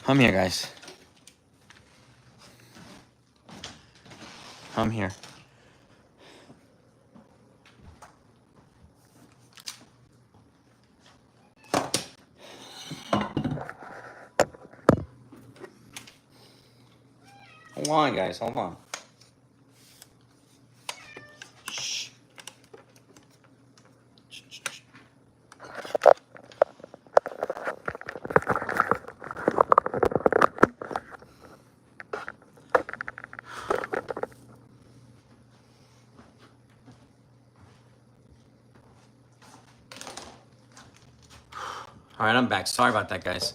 I'm here, guys. I'm here. Hold on, guys. Hold on. Shh. All right, I'm back. Sorry about that, guys.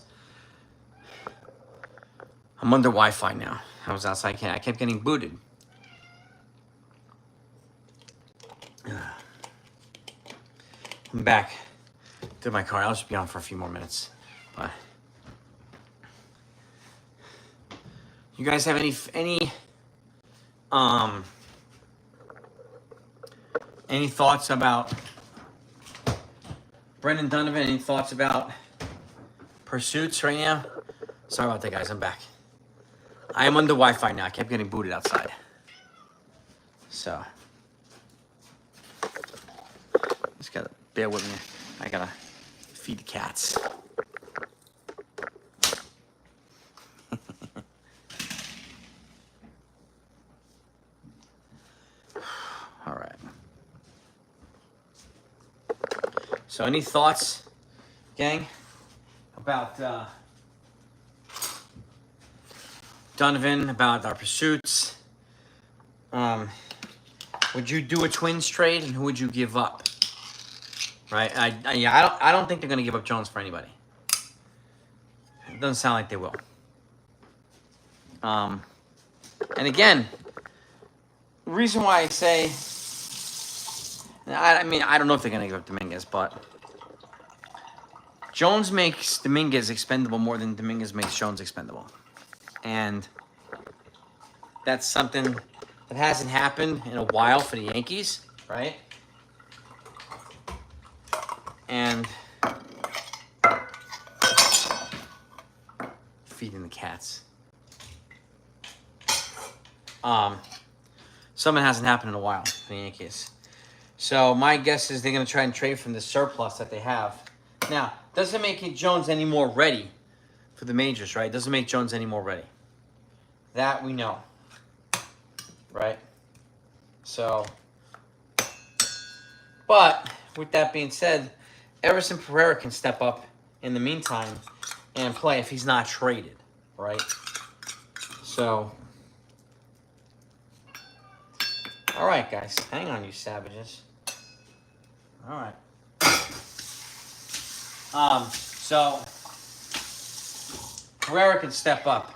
I'm under Wi-Fi now. I was outside. I kept getting booted. I'm back to my car. I'll just be on for a few more minutes. But you guys have any thoughts about Brendan Dunovan? Any thoughts about pursuits right now? Sorry about that, guys. I'm back. I am under Wi-Fi now. I kept getting booted outside. So just gotta bear with me. I gotta feed the cats. All right. So any thoughts, gang, about Dunovan, about our pursuits? Would you do a Twins trade, and who would you give up? Right? I don't think they're gonna give up Jones for anybody. It doesn't sound like they will. And again, the reason why I say, I mean, I don't know if they're gonna give up Dominguez, but Jones makes Dominguez expendable more than Dominguez makes Jones expendable. And that's something that hasn't happened in a while for the Yankees, right? And feeding the cats. Something hasn't happened in a while for the Yankees. So my guess is they're going to try and trade from the surplus that they have. Now, doesn't make Jones any more ready for the majors, right? Doesn't make Jones any more ready. That we know, right? So, but with that being said, Everson Pereira can step up in the meantime and play if he's not traded, right? So, all right, guys. Hang on, you savages. All right. So Pereira can step up,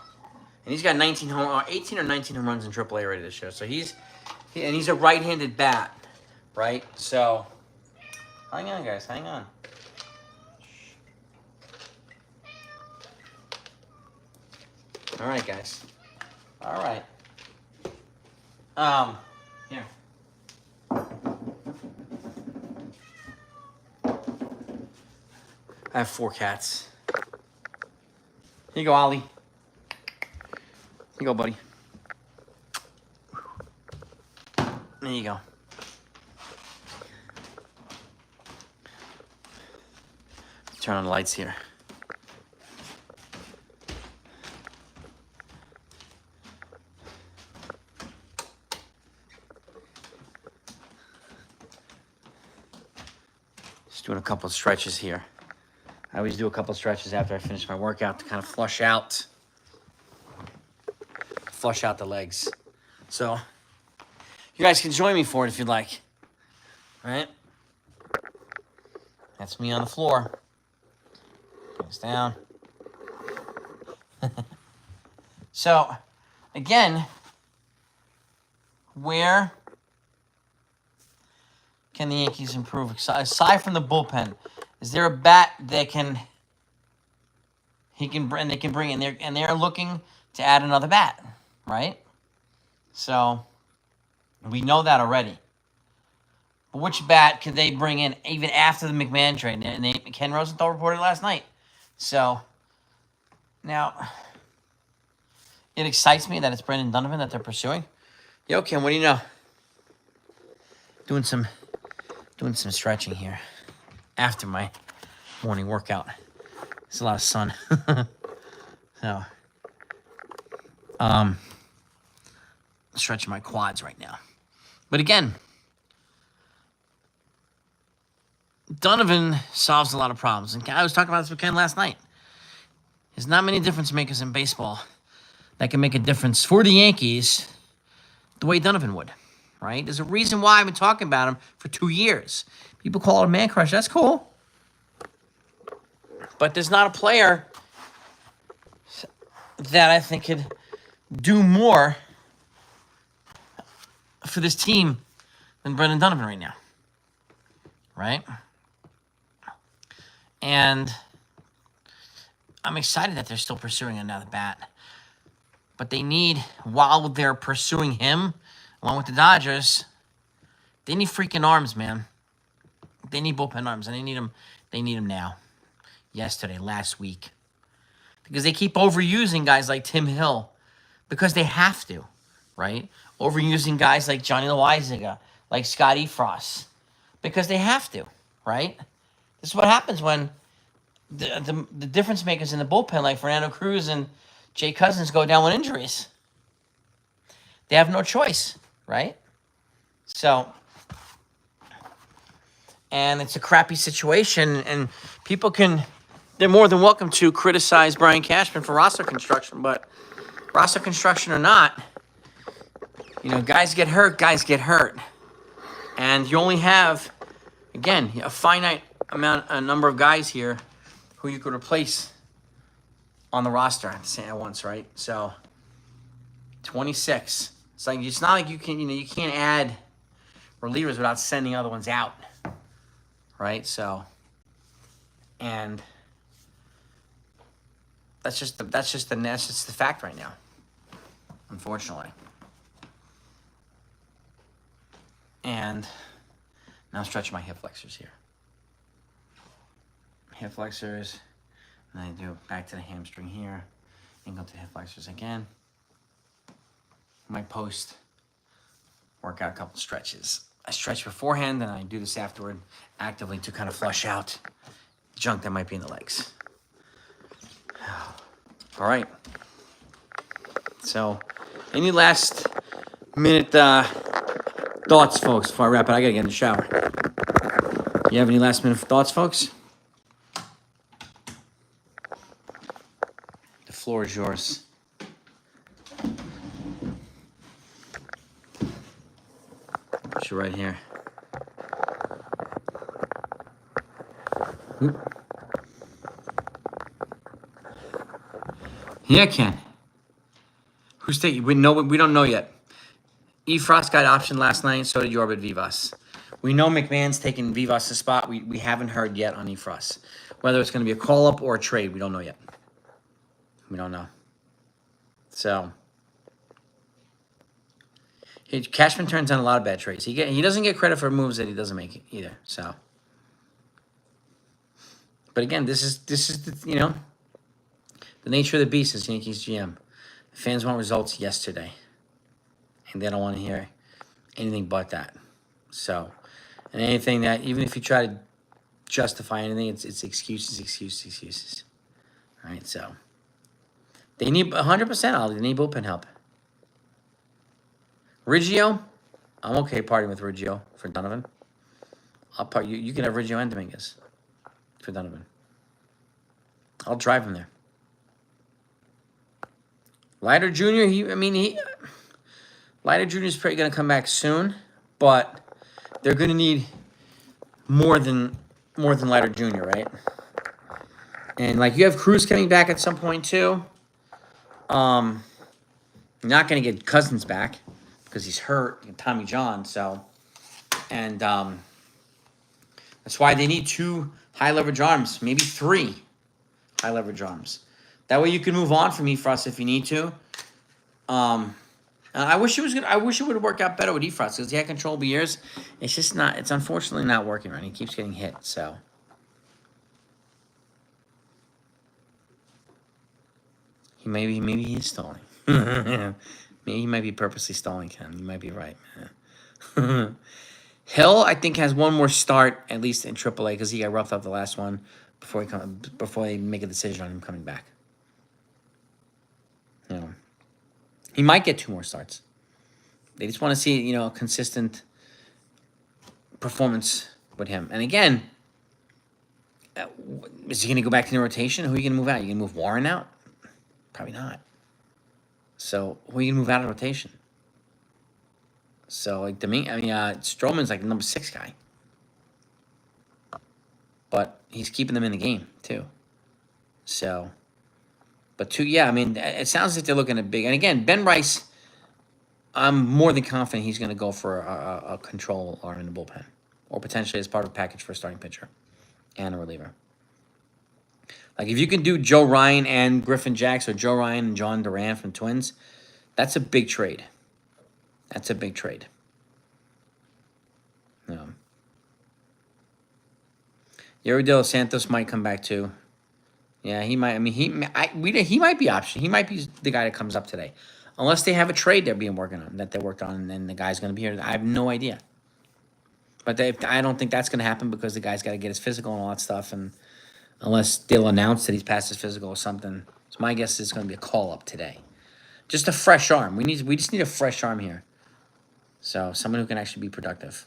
and he's got 18 or 19 home runs in AAA already this year. So he's a right-handed bat, right? So hang on, guys. Hang on. All right, guys. All right. Here. I have 4 cats. Here you go, Ollie. Here you go, buddy. There you go. Turn on the lights here. Just doing a couple of stretches here. I always do a couple of stretches after I finish my workout to kind of flush out the legs. So you guys can join me for it if you'd like. All right? That's me on the floor. Goes down. So, again, where can the Yankees improve? Aside from the bullpen, is there a bat that they can bring in there, and they're looking to add another bat, right? So we know that already. But which bat could they bring in even after the McMahon trade? And Ken Rosenthal reported last night. So now it excites me that it's Brendan Dunovan that they're pursuing. Yo, Kim, what do you know? Doing some stretching here after my morning workout. It's a lot of sun. So, stretching my quads right now. But again, Dunovan solves a lot of problems. And I was talking about this with Ken last night. There's not many difference makers in baseball that can make a difference for the Yankees the way Dunovan would, right? There's a reason why I've been talking about him for 2 years. People call it a man crush. That's cool. But there's not a player that I think could do more for this team than Brendan Dunovan right now, right? And I'm excited that they're still pursuing another bat. But they need, while they're pursuing him, along with the Dodgers, they need freaking arms, man. They need bullpen arms, and they need them. They need them now. Yesterday, last week. Because they keep overusing guys like Tim Hill. Because they have to, right? Overusing guys like Johnny Loizaga, like Scott Efros. Because they have to, right? This is what happens when the difference makers in the bullpen, like Fernando Cruz and Jay Cousins, go down with injuries. They have no choice, right? So, and it's a crappy situation, and people they're more than welcome to criticize Brian Cashman for roster construction, but roster construction or not, guys get hurt. And you only have, again, a finite number of guys here who you could replace on the roster at once, right? So 26. It's not like you can't add relievers without sending other ones out, right? So, and that's just the fact right now, unfortunately. And now I'm stretching my hip flexors here. Hip flexors. And I do back to the hamstring here. And go to the hip flexors again. My post workout a couple stretches. I stretch beforehand, and I do this afterward actively to kind of flush out junk that might be in the legs. All right. So, any last minute thoughts, folks, before I wrap it? I gotta get in the shower. You have any last minute thoughts, folks? The floor is yours. Put you right here. Yeah, Ken. Who's taking? We don't know yet. Efros got optioned last night, so did Yorbit Vivas. We know McMahon's taking Vivas' spot. We haven't heard yet on Efros. Whether it's going to be a call-up or a trade, we don't know yet. We don't know. So, Cashman turns down a lot of bad trades. He doesn't get credit for moves that he doesn't make either. So, but again, this is the nature of the beast is Yankees GM. The fans want results yesterday, and they don't want to hear anything but that. So, and anything that, even if you try to justify anything, it's excuses. All right, so they need 100%. Ollie, they need bullpen help. Riggio, I'm okay partying with Riggio for Dunovan. You can have Riggio and Dominguez for Dunovan. I'll drive him there. Leiter Jr., Leiter Jr. is probably going to come back soon, but they're going to need more than Leiter Jr., right? And you have Cruz coming back at some point too. You're not going to get Cousins back because he's hurt, Tommy John. So, and that's why they need 2 high leverage arms, maybe 3 high leverage arms. That way you can move on from Efros if you need to. I wish it would have worked out better with Efros because he had controllable years. It's just not. It's unfortunately not working right. He keeps getting hit. So maybe he is stalling. Maybe he might be purposely stalling Ken. You might be right, man. Hill, I think, has one more start, at least in AAA, because he got roughed up the last one before they make a decision on him coming back. You know, he might get 2 more starts. They just want to see, you know, a consistent performance with him. And again, is he going to go back to the rotation? Who are you going to move out? You going to move Warren out? Probably not. So who are you going to move out of rotation? So, like, Stroman's like the number 6 guy. But he's keeping them in the game, too. So, but yeah, I mean, it sounds like they're looking at big. And again, Ben Rice, I'm more than confident he's going to go for a control arm in the bullpen. Or potentially as part of a package for a starting pitcher and a reliever. Like, if you can do Joe Ryan and Griffin Jacks or Joe Ryan and John Duran from Twins, that's a big trade. That's a big trade. Yuri De Los Santos might come back too. Yeah, he might. I mean, he might be option. He might be the guy that comes up today, unless they have a trade they're working on that they worked on, and the guy's going to be here. I have no idea. But I don't think that's going to happen because the guy's got to get his physical and all that stuff, and unless they'll announce that he's passed his physical or something. So my guess is it's going to be a call up today. Just a fresh arm. We just need a fresh arm here. So someone who can actually be productive.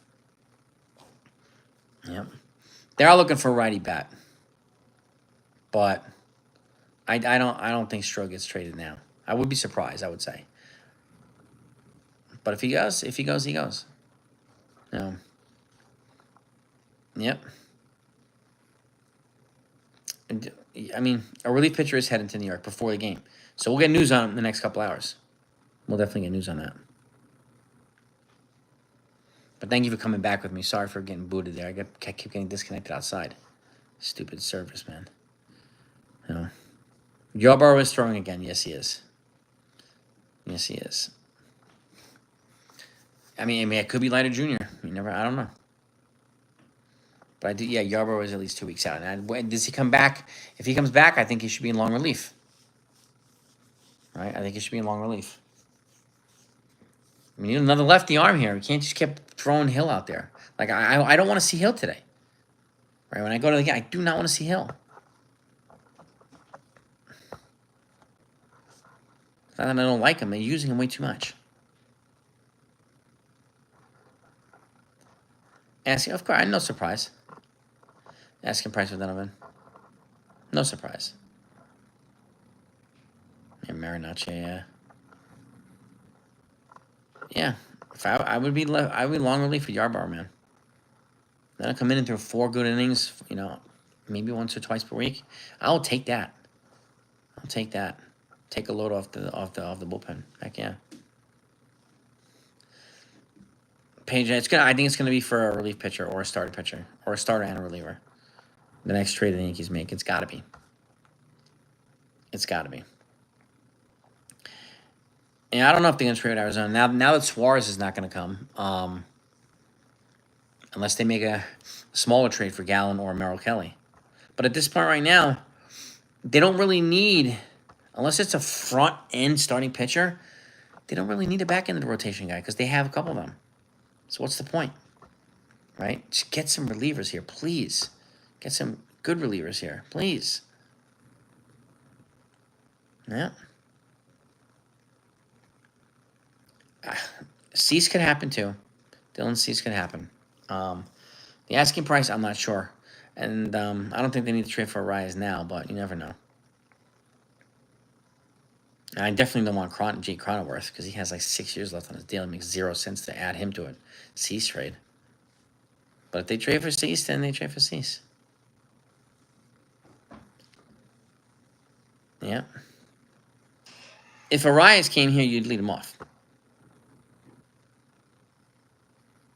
Yep. They are looking for a righty bat. But I don't think Stroh gets traded now. I would be surprised, I would say. But if he goes, he goes. No. Yep. And, I mean, a relief pitcher is heading to New York before the game. So we'll get news on him in the next couple hours. We'll definitely get news on that. But thank you for coming back with me. Sorry for getting booted there. I keep getting disconnected outside. Stupid service, man. You know. Yarbrough is throwing again. Yes, he is. Yes, he is. I mean, it could be Leiter Jr. I don't know. But I do. Yeah, Yarbrough is at least 2 weeks out. And does he come back? If he comes back, I think he should be in long relief. Right? I think he should be in long relief. I mean, you need another lefty arm here. We can't just keep throwing Hill out there. Like, I don't want to see Hill today. Right? When I go to the game, I do not want to see Hill. It's not that I don't like him. They're using him way too much. Asking, of course, no surprise. Asking price for Dunovan. No surprise. Yeah, Marinacci, yeah. Yeah, if I would be long relief for Yarbrough, man. Then I'll come in and throw 4 good innings, maybe once or twice per week. I'll take that. I'll take that. Take a load off the bullpen. Heck yeah. Page, I think it's gonna be for a relief pitcher or a starter pitcher or a starter and a reliever. The next trade the Yankees make, it's gotta be. It's gotta be. And I don't know if they're going to trade Arizona. Now that Suarez is not going to come, unless they make a smaller trade for Gallen or Merrill Kelly. But at this point right now, they don't really need, unless it's a front-end starting pitcher, they don't really need a back-end rotation guy because they have a couple of them. So what's the point? Right? Just get some relievers here, please. Get some good relievers here, please. Yeah. Cease could happen too. Dylan Cease could happen. The asking price, I'm not sure. And I don't think they need to trade for Arias now, but you never know. And I definitely don't want Jake Cronenworth because he has like 6 years left on his deal. It makes 0 sense to add him to it. Cease trade. But if they trade for Cease, then they trade for Cease. Yeah. If Arias came here, you'd lead him off.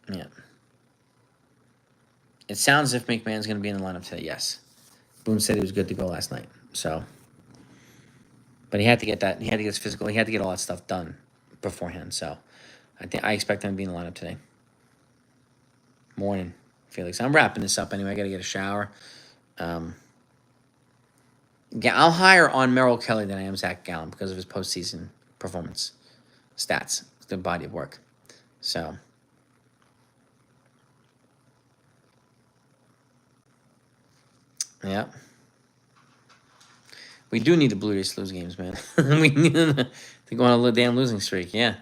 Yeah. It sounds as if McMahon's going to be in the lineup today. Yes. Boone said he was good to go last night. So, but he had to get that. He had to get his physical. He had to get all that stuff done beforehand. So, I expect him to be in the lineup today. Morning, Felix. I'm wrapping this up anyway. I got to get a shower. Yeah, I'll higher on Merrill Kelly than I am Zach Gallen because of his postseason performance, stats, the body of work. So, yeah. We do need the Blue Jays to lose games, man. We need them to go on a little damn losing streak, yeah.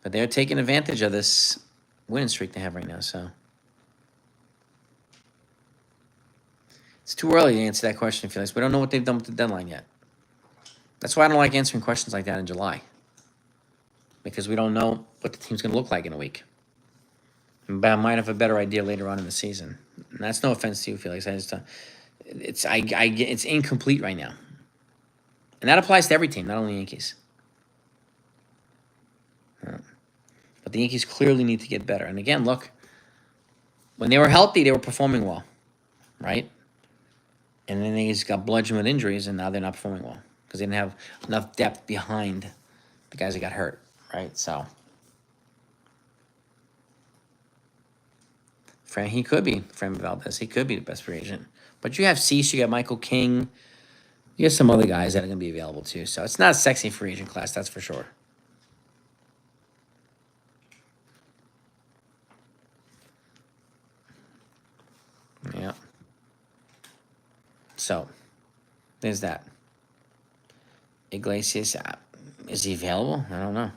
But they're taking advantage of this winning streak they have right now, so. It's too early to answer that question, Felix. We don't know what they've done with the deadline yet. That's why I don't like answering questions like that in July. Because we don't know what the team's going to look like in a week. But I might have a better idea later on in the season. And that's no offense to you, Felix. It's incomplete right now. And that applies to every team, not only Yankees. But the Yankees clearly need to get better. And again, look, when they were healthy, they were performing well, right? And then they just got bludgeoned with injuries, and now they're not performing well because they didn't have enough depth behind the guys that got hurt, right? So, he could be, Fran Valdez, he could be the best free agent. But you have Cease, you got Michael King, you have some other guys that are going to be available too. So it's not a sexy free agent class, that's for sure. Yeah. So, there's that. Iglesias, is he available? I don't know.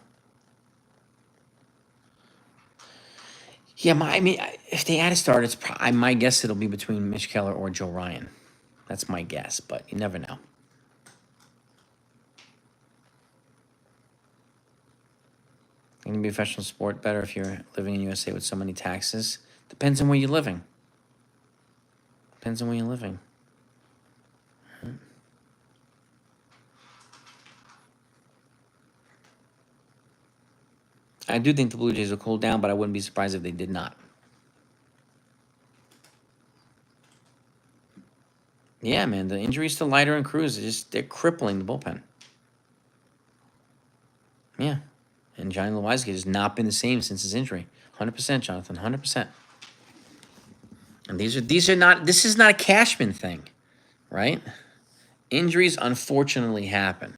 Yeah, if they add a start, my guess it'll be between Mitch Keller or Joe Ryan. That's my guess, but you never know. It can be a professional sport better if you're living in USA with so many taxes. Depends on where you're living. Depends on where you're living. I do think the Blue Jays will cool down, but I wouldn't be surprised if they did not. Yeah, man, the injuries to Leiter and Cruz, they're crippling the bullpen. Yeah. And Johnny Loizaga has not been the same since his injury. 100%, Jonathan, 100%. And this is not a Cashman thing, right? Injuries unfortunately happen.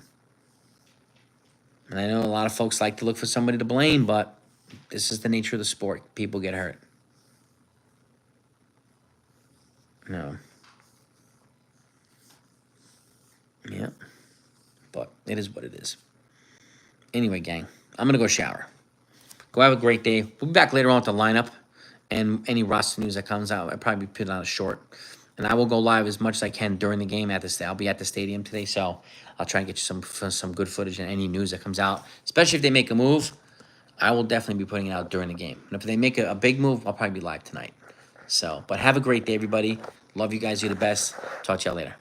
And I know a lot of folks like to look for somebody to blame, but this is the nature of the sport. People get hurt. No. Yeah. But it is what it is. Anyway, gang, I'm going to go shower. Go have a great day. We'll be back later on with the lineup and any roster news that comes out. I'll probably be putting out a short. And I will go live as much as I can during the game I'll be at the stadium today, so I'll try and get you some good footage and any news that comes out. Especially if they make a move, I will definitely be putting it out during the game. And if they make a big move, I'll probably be live tonight. So, but have a great day, everybody. Love you guys. You're the best. Talk to y'all later.